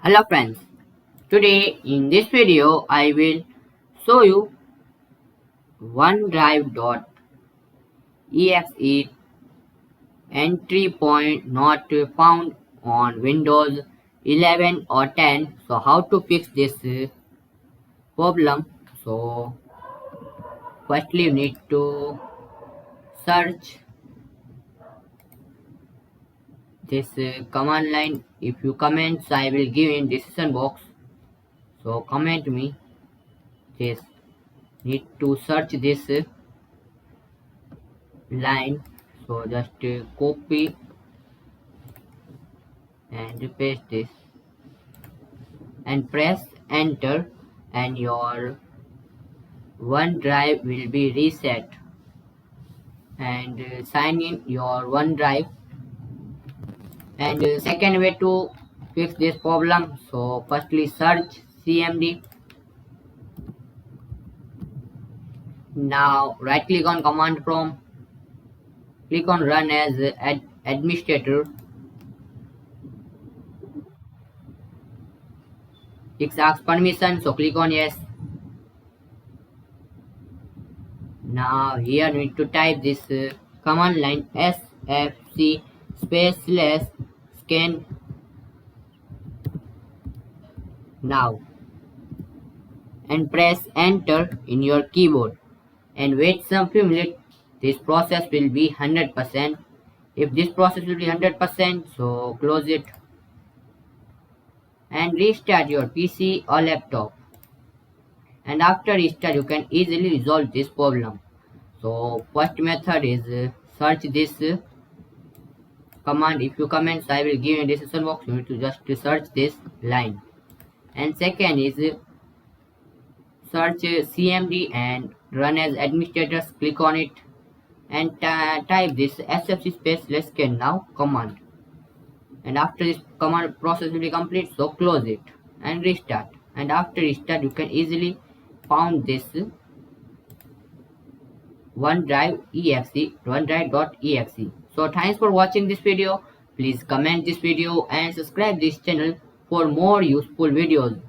Hello friends, today in this video I will show you OneDrive.exe entry point not found on Windows 11 or 10. So how to fix this problem? So firstly you need to search this command line. If you comment, I will give in description box. So comment me this. Need to search this line. So just copy and paste this and press enter, and your OneDrive will be reset, and sign in your OneDrive. And second way to fix this problem, so firstly search cmd. Now right click on command prompt, click on run as administrator. It asks permission, so click on yes. Now here we need to type this command line sfc space slash scan now, and press enter in your keyboard and wait some few minutes. This process will be 100%. If this process will be 100%, so close it and restart your PC or laptop. And after restart, you can easily resolve this problem. So first method is search this command. If you comment, I will give in description box. You need to just search this line. And second is search cmd and run as administrators. Click on it and type this sfc space let's scan now command. And after this command process will be complete, so close it and restart. And after restart, you can easily found this OneDrive.exe. So thanks for watching this video. Please comment this video and subscribe this channel for more useful videos.